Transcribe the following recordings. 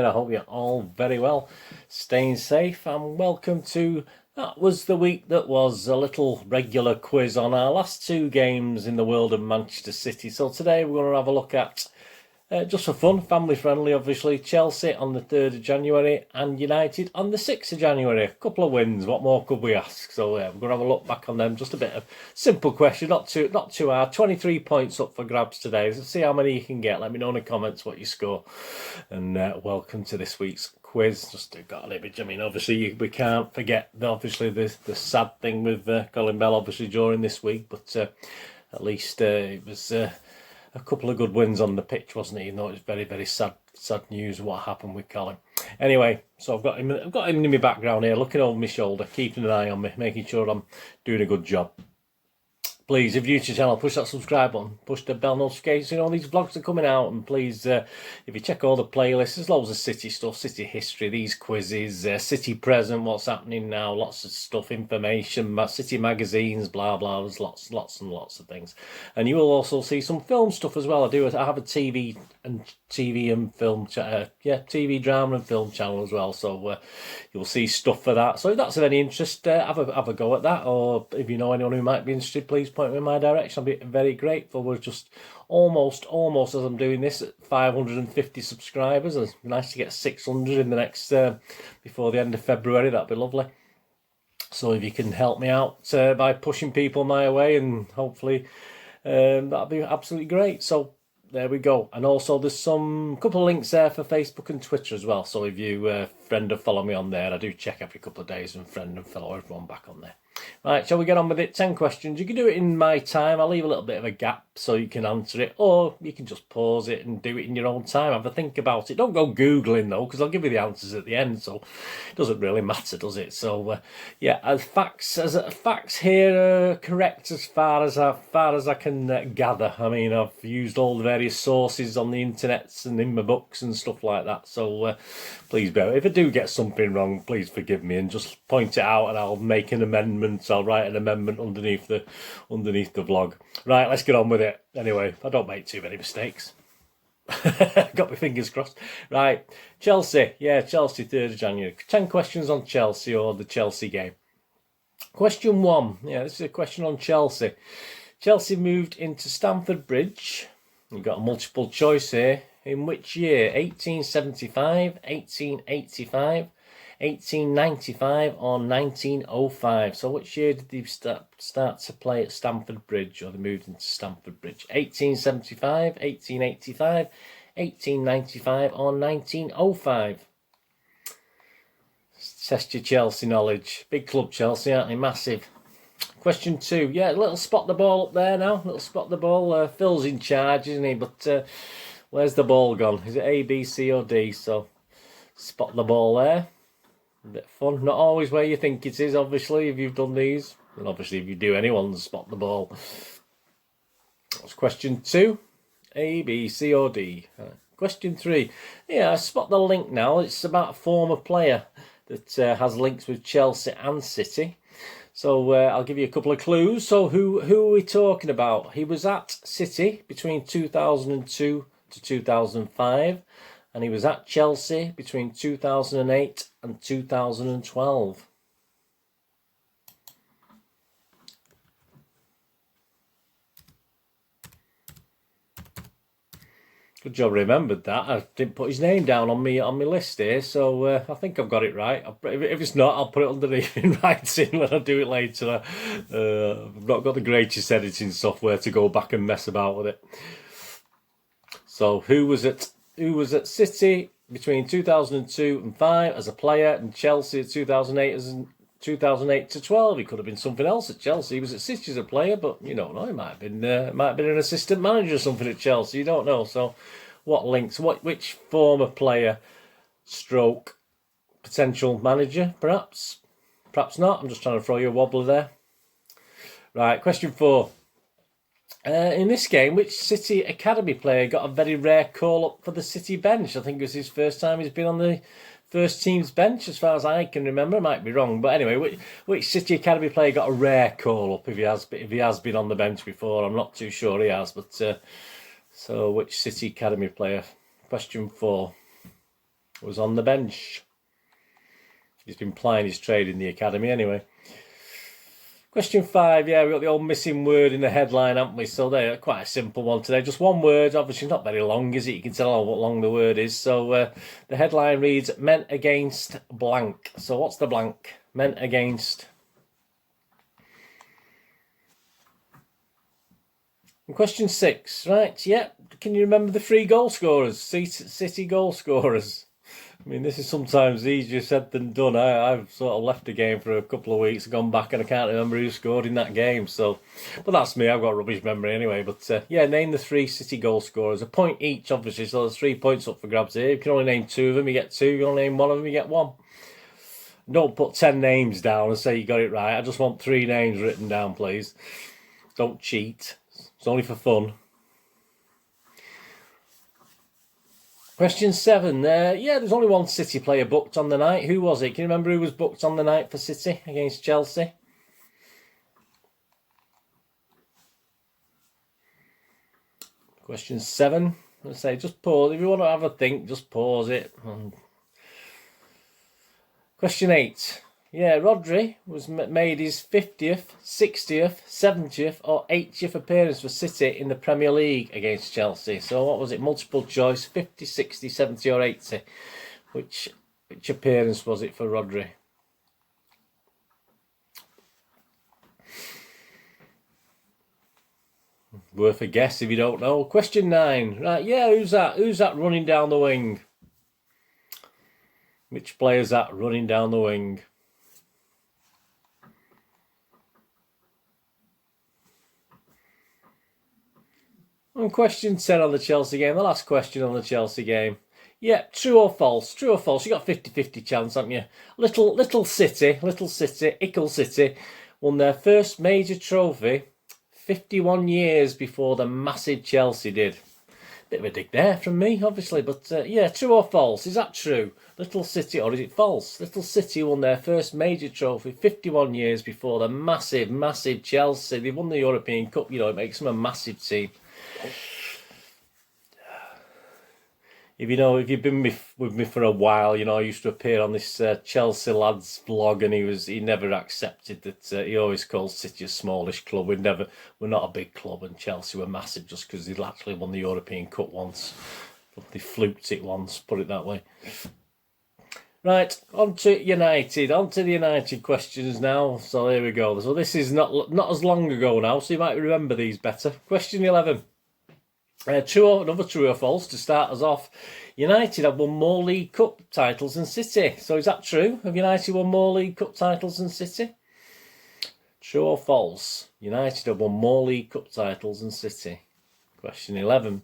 here. I hope you're all very well, staying safe, and welcome to That Was the Week That Was, a little regular quiz on our last two games in the world of Manchester City. So today we're going to have a look at, just for fun, family friendly obviously, Chelsea on the 3rd of January and United on the 6th of January. A couple of wins, what more could we ask? So we're going to have a look back on them. Just a bit of simple question, not too hard. 23 points up for grabs today. Let's see how many you can get. Let me know in the comments what you score. And welcome to this week's quiz. Just got an image. I mean, obviously we can't forget the sad thing with Colin Bell obviously during this week, but at least it was a couple of good wins on the pitch, wasn't it? You know, it was very, very sad news what happened with Colin. Anyway, so I've got him in my background here, looking over my shoulder, keeping an eye on me, making sure I'm doing a good job. Please, if you're new to the channel, push that subscribe button, push the bell notifications. You know, these vlogs are coming out, and please, if you check all the playlists, there's loads of City stuff, City history, these quizzes, City present, what's happening now, lots of stuff, information, City magazines, blah, blah, there's lots and lots of things. And you will also see some film stuff as well. I have a TV and film, TV drama and film channel as well, so you'll see stuff for that. So if that's of any interest, have a go at that, or if you know anyone who might be interested, please point me in my direction. I'll be very grateful. We're just almost as I'm doing this at 550 subscribers. It's nice to get 600 in the next before the end of February. That'd be lovely. So if you can help me out by pushing people my way, and hopefully that'd be absolutely great. So there we go. And also there's some couple of links there for Facebook and Twitter as well. So if you friend or follow me on there, I do check every couple of days and friend and follow everyone back on there. Right, shall we get on with it? 10 questions. You can do it in my time. I'll leave a little bit of a gap so you can answer it, or you can just pause it and do it in your own time. Have a think about it. Don't go Googling though, because I'll give you the answers at the end, so it doesn't really matter, does it? So yeah, facts here are correct as far as I can gather. I mean, I've used all the various sources on the internet and in my books and stuff like that. So please bear. If I do get something wrong, please forgive me and just point it out, and I'll make an amendment. I'll write an amendment underneath the vlog. Right, let's get on with it. Anyway, I don't make too many mistakes. Got my fingers crossed. Right, Chelsea. Yeah, Chelsea, 3rd of January. 10 questions on Chelsea, or the Chelsea game. Question 1. Yeah, this is a question on Chelsea. Chelsea moved into Stamford Bridge. You've got a multiple choice here. In which year? 1875, 1885, 1895 or 1905. So which year did they start to play at Stamford Bridge, or they moved into Stamford Bridge? 1875, 1885, 1895 or 1905. Test your Chelsea knowledge. Big club Chelsea, aren't they? Massive. Question 2. Yeah, a little spot the ball up there now. Little spot the ball. Phil's in charge, isn't he? But where's the ball gone? Is it A, B, C or D? So spot the ball there. A bit of fun. Not always where you think it is, obviously, if you've done these. And obviously, if you do anyone, spot the ball. That's question 2. A, B, C or D. Question 3. Yeah, spot the link now. It's about a former player that has links with Chelsea and City. So I'll give you a couple of clues. So who are we talking about? He was at City between 2002 to 2005. And he was at Chelsea between 2008 and 2012. Good job, remembered that. I didn't put his name down on my list here, so I think I've got it right. If it's not, I'll put it underneath in writing when I do it later. I've not got the greatest editing software to go back and mess about with it. So who was at City between 2002 and 5 as a player, and Chelsea at 2008 to 12. He could have been something else at Chelsea. He was at City as a player, but you don't know. He might have been an assistant manager or something at Chelsea. You don't know. So what links? Which former player stroke potential manager? Perhaps not. I'm just trying to throw you a wobbler there. Right, question 4. In this game, which City Academy player got a very rare call-up for the City bench? I think it was his first time he's been on the first team's bench, as far as I can remember. I might be wrong, but anyway, which City Academy player got a rare call-up if he has been on the bench before? I'm not too sure he has, but so which City Academy player? Question 4. was on the bench. He's been plying his trade in the academy anyway. Question 5, yeah, we've got the old missing word in the headline, haven't we? So they're quite a simple one today. Just one word, obviously not very long, is it? You can tell what long the word is. So the headline reads, meant against blank. So what's the blank? Meant against. And question 6, right, yeah. Can you remember the 3 goal scorers? City goal scorers. I mean, this is sometimes easier said than done. I've sort of left the game for a couple of weeks, gone back, and I can't remember who scored in that game. So, but that's me. I've got a rubbish memory anyway. But yeah, name the 3 City goal scorers. A point each, obviously. So there's 3 points up for grabs here. You can only name 2 of them, you get 2. You only name 1 of them, you get 1. Don't put 10 names down and say you got it right. I just want 3 names written down, please. Don't cheat. It's only for fun. Question 7. Yeah, there's only 1 City player booked on the night. Who was it? Can you remember who was booked on the night for City against Chelsea? Question 7. Let's say just pause. If you want to have a think, just pause it. Question 8. Yeah, Rodri was made his 50th, 60th, 70th or 80th appearance for City in the Premier League against Chelsea. So what was it? Multiple choice, 50, 60, 70 or 80. Which appearance was it for Rodri? Worth a guess if you don't know. Question 9. Right, yeah, who's that? Who's that running down the wing? Which player's that running down the wing? And question 10 on the Chelsea game, the last question on the Chelsea game. Yeah, true or false? True or false? You got 50-50 chance, haven't you? Little City, Ickle City, won their first major trophy 51 years before the massive Chelsea did. Bit of a dig there from me, obviously, but yeah, true or false? Is that true? Little City, or is it false? Little City won their first major trophy 51 years before the massive Chelsea. They won the European Cup, you know, it makes them a massive team. If you've been with me for a while, you know, I used to appear on this Chelsea lads vlog, and he never accepted that. He always called City a smallish club. We're not a big club, and Chelsea were massive just because they'd actually won the European Cup once. They fluked it once, put it that way. Right, on to United. On to the United questions now. So there we go. So this is not as long ago now, so you might remember these better. Question 11. Another true or false to start us off. United have won more League Cup titles than City. So is that true? Have United won more League Cup titles than City? True or false? United have won more League Cup titles than City. Question 11.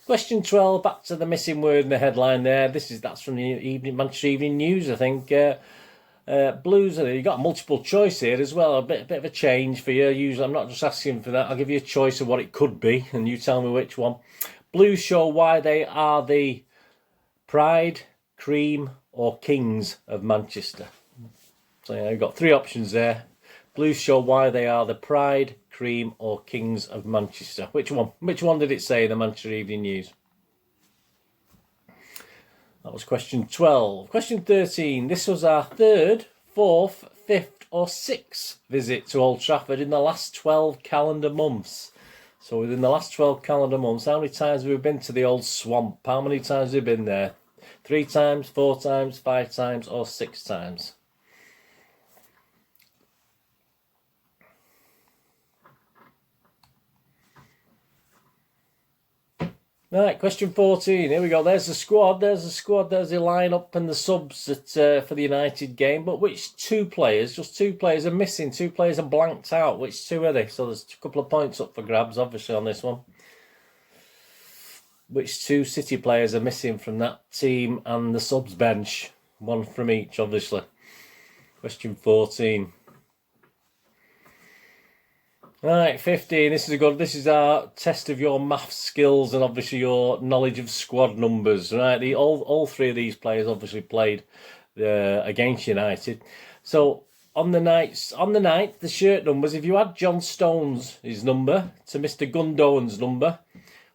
Question 12, back to the missing word in the headline there. That's from the Manchester Evening News, I think. Blues, you've got a multiple choice here as well. A bit of a change for you. Usually I'm not just asking for that. I'll give you a choice of what it could be, and you tell me which one. Blues show why they are the pride, cream or kings of Manchester. So yeah, you've got 3 options there. Blues show why they are the pride, cream or kings of Manchester. Which one? Which one did it say in the Manchester Evening News? That was question 12. Question 13. This was our 3rd, 4th, 5th or 6th visit to Old Trafford in the last 12 calendar months. So within the last 12 calendar months, how many times have we been to the old swamp? How many times have we been there? 3 times, 4 times, 5 times or 6 times? Right, question 14. Here we go. There's the squad. There's the lineup and the subs for the United game. But which 2 players? Just 2 players are missing. 2 players are blanked out. Which 2 are they? So there's a couple of points up for grabs, obviously, on this one. Which 2 City players are missing from that team and the subs bench? 1 from each, obviously. Question 14. Right, 15. This is our test of your maths skills and obviously your knowledge of squad numbers. Right, all 3 of these players obviously played against United. So on the night, the shirt numbers. If you add John Stones' number to Mr. Gundogan's number,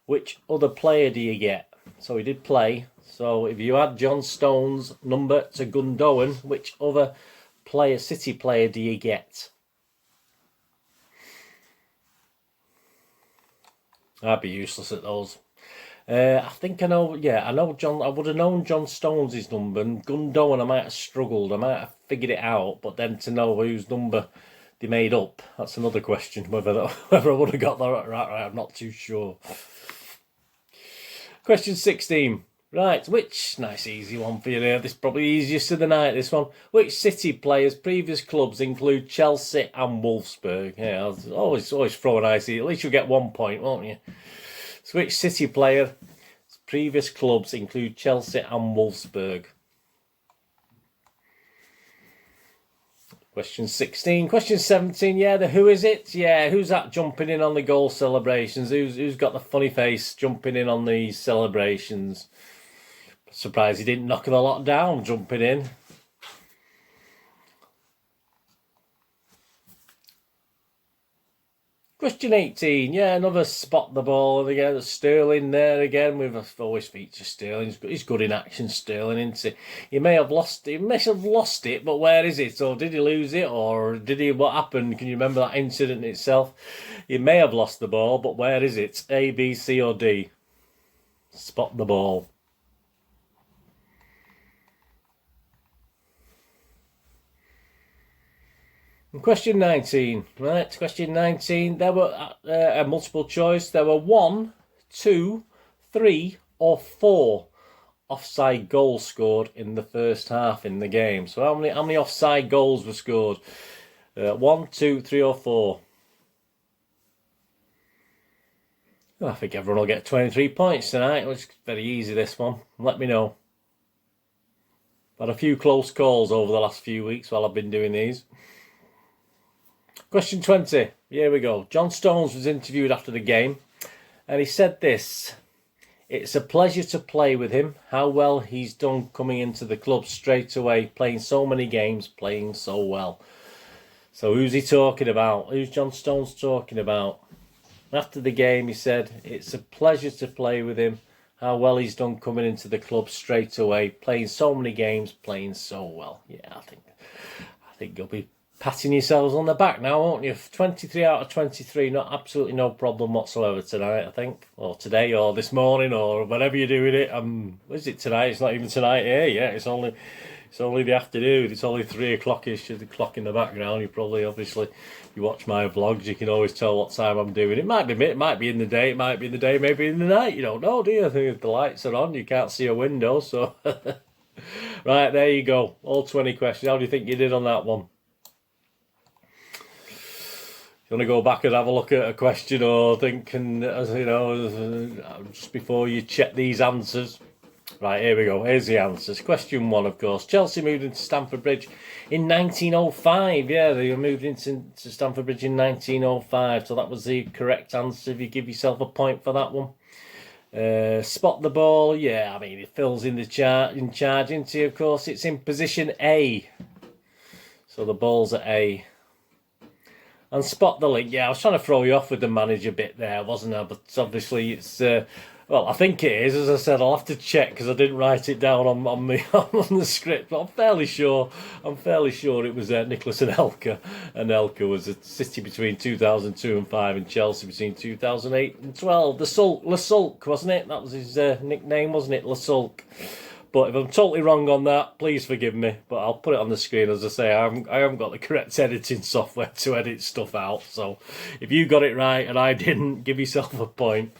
which other player do you get? So he did play. So if you add John Stones' number to Gundogan, which other City player do you get? I'd be useless at those. I think I know. Yeah, I know John. I would have known John Stones' number. And Gundogan, I might have struggled. I might have figured it out. But then to know whose number they made up, that's another question. Whether I would have got that right, I'm not too sure. Question 16. Right, nice easy one for you there. This is probably easiest of the night, this one. Which City players' previous clubs include Chelsea and Wolfsburg? Yeah, I'll always throw an icy. At least you'll get 1 point, won't you? So which City players' previous clubs include Chelsea and Wolfsburg? Question 16. Question 17, yeah, the who is it? Yeah, who's that jumping in on the goal celebrations? Who's got the funny face jumping in on these celebrations? Surprised he didn't knock the lot down jumping in. Question 18, yeah, another spot the ball again. Sterling there again. We've always featured Sterling. He's good in action, Sterling, isn't he? He may have lost it, but where is it? Or did he lose it? Or what happened? Can you remember that incident itself? He may have lost the ball, but where is it? A, B, C, or D? Spot the ball. Question 19, right? Question 19. There were a multiple choice. There were 1, 2, 3, or 4 offside goals scored in the first half in the game. So how many offside goals were scored? 1, 2, 3, or 4. I think everyone will get 23 points tonight. It was very easy, this one. Let me know. Had a few close calls over the last few weeks while I've been doing these. Question 20. Here we go. John Stones was interviewed after the game, and he said this: "It's a pleasure to play with him. How well he's done coming into the club straight away, playing so many games, playing so well." So who's he talking about? Who's John Stones talking about? After the game, he said, "It's a pleasure to play with him. How well he's done coming into the club straight away, playing so many games, playing so well." Yeah, I think you'll be patting yourselves on the back now, won't you? 23 out of 23, absolutely no problem whatsoever tonight, I think. Or today, or this morning, or whenever you're doing it. Is it tonight? It's not even tonight here yet. It's only the afternoon. It's only 3 o'clock-ish. There's the clock in the background. You probably, obviously, if you watch my vlogs, you can always tell what time I'm doing. It might be in the day, it might be in the day, maybe in the night. You don't know, do you? I think if the lights are on, you can't see a window, so... Right, there you go. All 20 questions. How do you think you did on that one? You want to go back and have a look at a question, or think, and just before you check these answers? Right, here we go. Here's the answers. Question 1, of course. Chelsea moved into Stamford Bridge in 1905. Yeah, they moved into Stamford Bridge in 1905. So that was the correct answer. If you give yourself a point for that one. Spot the ball. Yeah, I mean, it fills in charge, isn't he? Of course, it's in position A. So the ball's at A. And spot the link. Yeah, I was trying to throw you off with the manager bit there, wasn't I? But obviously it's... well, I think it is. As I said, I'll have to check because I didn't write it down on the script. But I'm fairly sure it was Nicholas and Elka. And Elka was at City between 2002 and 5 and Chelsea between 2008 and 12. Le Sulk, wasn't it? That was his nickname, wasn't it? Le Sulk. But if I'm totally wrong on that, please forgive me. But I'll put it on the screen. As I say, I haven't got the correct editing software to edit stuff out. So if you got it right and I didn't, give yourself a point.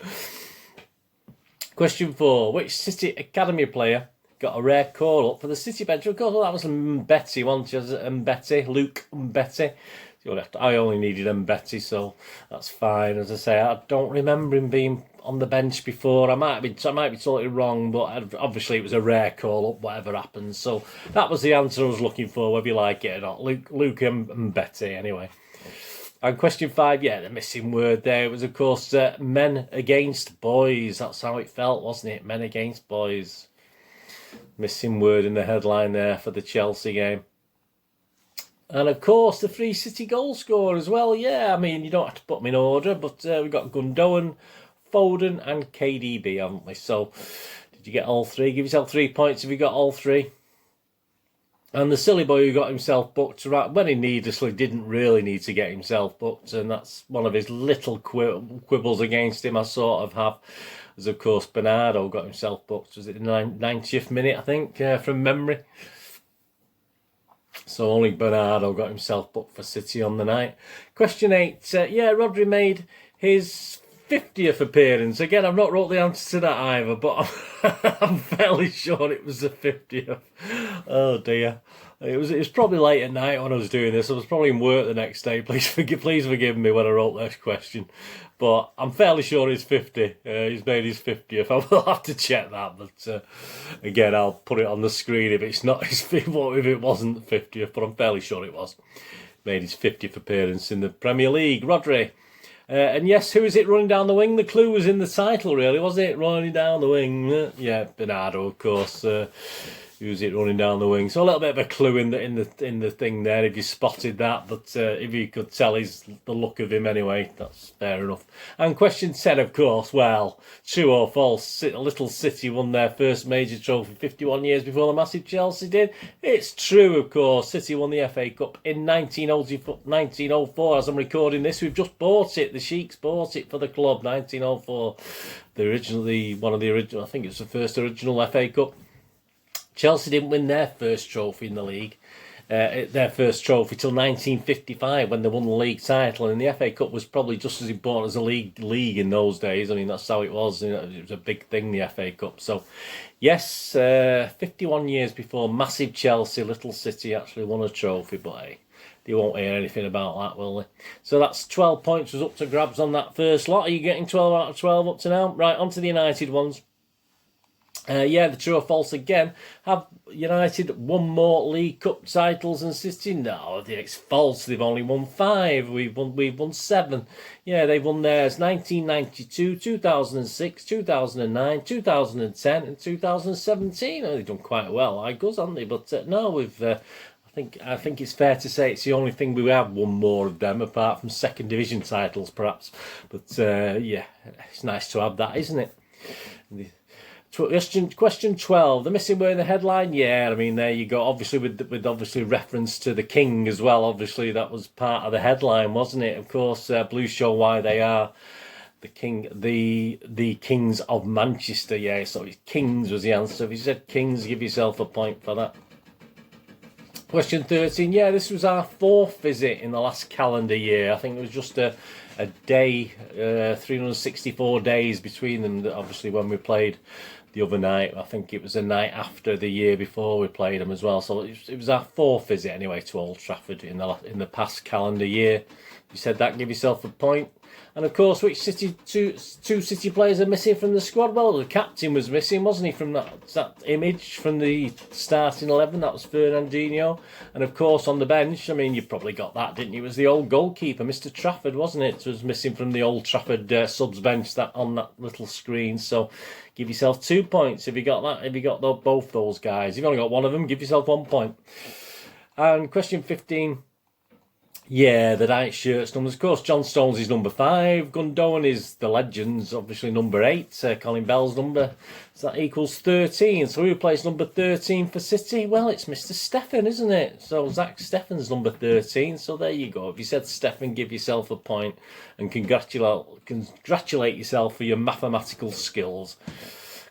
Question 4. Which City Academy player got a rare call-up for the City bench? Of course, well, that was Mbeti, wasn't it? Mbeti, Luke Mbeti. I only needed Mbeti, so that's fine. As I say, I don't remember him being on the bench before. I might be totally wrong, but obviously it was a rare call-up, whatever happens. So that was the answer I was looking for, whether you like it or not. Luke Mbeti, anyway. And question 5, yeah, the missing word there. It was, of course, men against boys. That's how it felt, wasn't it? Men against boys. Missing word in the headline there for the Chelsea game. And, of course, the 3 City goal scorer as well. Yeah, I mean, you don't have to put them in order, but we've got Gundogan, Foden and KDB, haven't we? So, did you get all three? Give yourself 3 points if you got all three. And the silly boy who got himself booked, right, when he needlessly didn't really need to get himself booked, and that's one of his little quibbles against him I sort of have, as of course Bernardo got himself booked. Was it the 90th minute, I think, from memory? So only Bernardo got himself booked for City on the night. Question 8. Yeah, Rodri made his 50th appearance. Again, I've not wrote the answer to that either, but I'm fairly sure it was the 50th. Oh dear. It was probably late at night when I was doing this. I was probably in work the next day. Please forgive me when I wrote this question. But I'm fairly sure it's 50. He's made his 50th. I will have to check that. But again, I'll put it on the screen if it's not his 50th, if it wasn't the 50th. But I'm fairly sure it was. Made his 50th appearance in the Premier League. Rodri. And yes, who is it running down the wing? The clue was in the title, really, wasn't it? Running down the wing. Yeah, Bernardo, of course. Who's it running down the wing? So a little bit of a clue in the thing there if you spotted that, but if you could tell the look of him anyway, that's fair enough. And question 10, of course. Well, true or false? Little City won their first major trophy 51 years before the massive Chelsea did. It's true, of course. City won the FA Cup in 1904. As I'm recording this, we've just bought it. The Sheiks bought it for the club. 1904. One of the original. I think it was the first original FA Cup. Chelsea didn't win their first trophy in the league, their first trophy till 1955 when they won the league title, and the FA Cup was probably just as important as a league in those days. I mean, that's how it was. You know, it was a big thing, the FA Cup. So, yes, 51 years before massive Chelsea, little City actually won a trophy, but hey, they won't hear anything about that, will they? So that's 12 points was up to grabs on that first lot. Are you getting 12 out of 12 up to now? Right, on to the United ones. Yeah, the true or false again. Have United won more League Cup titles than City? No, it's false. They've only won 5. We've won 7. Yeah, they've won theirs 1992, 2006, 2009, 2010, and 2017. Oh, they've done quite well, like us, haven't they? But no, we've. I think it's fair to say it's the only thing we have won more of them, apart from second division titles, perhaps. But yeah, it's nice to have that, isn't it? Question 12. The missing word in the headline. Yeah, I mean, there you go. Obviously, with obviously reference to the king as well. Obviously, that was part of the headline, wasn't it? Of course, Blues show why they are the king, the kings of Manchester. Yeah, so kings was the answer. If you said kings, give yourself a point for that. Question 13. Yeah, this was our 4th visit in the last calendar year. I think it was just a day, 364 days between them. Obviously, when we played the other night, I think it was the night after the year before we played them as well. So it was our 4th visit anyway to Old Trafford in the past calendar year. You said that, give yourself a point. And of course, which two City players are missing from the squad? Well, the captain was missing, wasn't he, from that image from the starting 11? That was Fernandinho. And of course, on the bench, I mean, you probably got that, didn't you? It was the old goalkeeper, Mr. Trafford, wasn't it? It was missing from the Old Trafford subs bench on that little screen. So give yourself 2 points if you got that. If you got both those guys, if you've only got one of them, give yourself 1 point. And question 15. Yeah, the night shirts numbers. Of course, John Stones is number 5. Gundogan is the legends, obviously number 8. Colin Bell's number. So that equals 13. So who plays number 13 for City? Well, it's Mr. Steffen, isn't it? So Zach Steffen's number 13. So there you go. If you said Steffen, give yourself a point and congratulate yourself for your mathematical skills.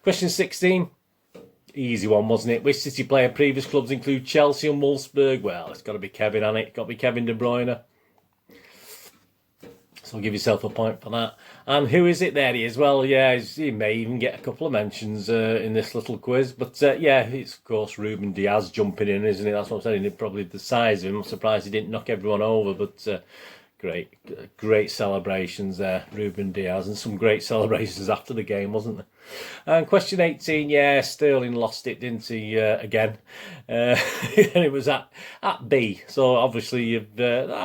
Question 16. Easy one, wasn't it? Which City player previous clubs include Chelsea and Wolfsburg? Well, it's got to be Kevin, hasn't it? Got to be Kevin De Bruyne. So give yourself a point for that. And who is it? There he is. Well, yeah, he may even get a couple of mentions in this little quiz. But yeah, it's of course Ruben Diaz jumping in, isn't it? That's what I'm saying. Probably the size of him. I'm surprised he didn't knock everyone over, but great celebrations there, Ruben Diaz, and some great celebrations after the game, wasn't there? And question 18, yeah, Sterling lost it, didn't he, again? And it was at B, so obviously I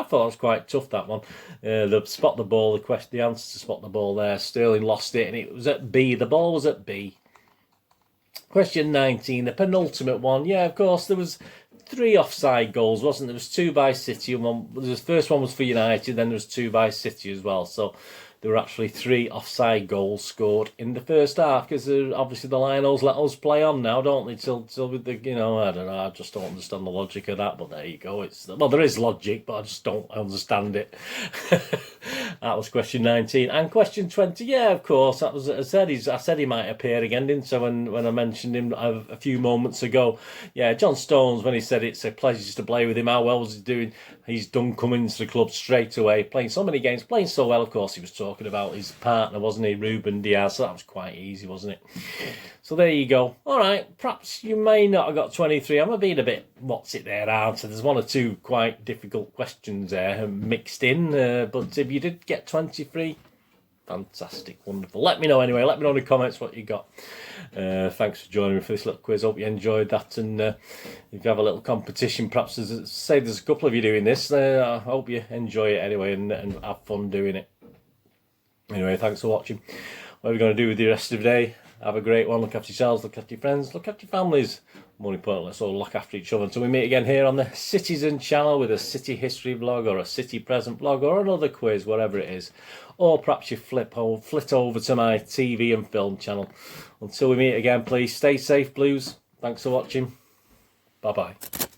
thought it was quite tough, that one. The spot the ball, the answer to spot the ball there, Sterling lost it, and it was at B, the ball was at B. Question 19, the penultimate one, yeah, of course, there was 3 offside goals, wasn't there? There was 2 by City, and the first one was for United, then there was 2 by City as well. So there were actually 3 offside goals scored in the first half, because obviously the Lions let us play on now, don't they? Till with the, you know, I don't know. I just don't understand the logic of that. But there you go. Well, there is logic, but I just don't understand it. That was question 19 and question 20. Yeah, of course. That was. I said he might appear again, didn't I? When I mentioned him a few moments ago. Yeah, John Stones, when he said it's a pleasure to play with him. How well was he doing? He's done coming to the club straight away, playing so many games, playing so well. Of course, he was talking about his partner, wasn't he, Ruben Diaz? So that was quite easy, wasn't it? So there you go. All right, perhaps you may not have got 23. I'm being a bit what's it there, answer. There's 1 or 2 quite difficult questions there mixed in, but if you did get 23, fantastic, wonderful. Let me know anyway. Let me know in the comments what you got. Thanks for joining me for this little quiz. Hope you enjoyed that, and if you have a little competition, perhaps there's a couple of you doing this. I hope you enjoy it anyway and have fun doing it. Anyway, thanks for watching. What are we going to do with the rest of the day? Have a great one. Look after yourselves, look after your friends, look after your families. More importantly, let's all look after each other until we meet again here on the Citizen channel with a city history vlog or a city present vlog or another quiz, whatever it is. Or perhaps you flit over to my TV and film channel. Until we meet again, please stay safe, Blues. Thanks for watching. Bye-bye.